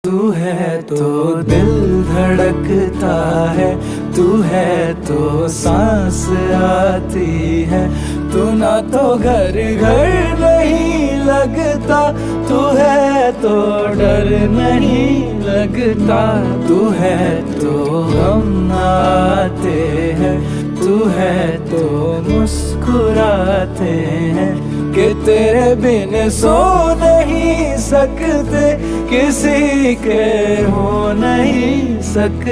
तू है तो दिल धड़कता है, तू है तो सांस आती है, तू ना तो घर घर नहीं लगता, तू है तो डर नहीं लगता, तू है तो हम आते हैं, तू है तो मुस्कुराते हैं कि तेरे बिन सो नहीं सकते, किसी के हो नहीं सकते।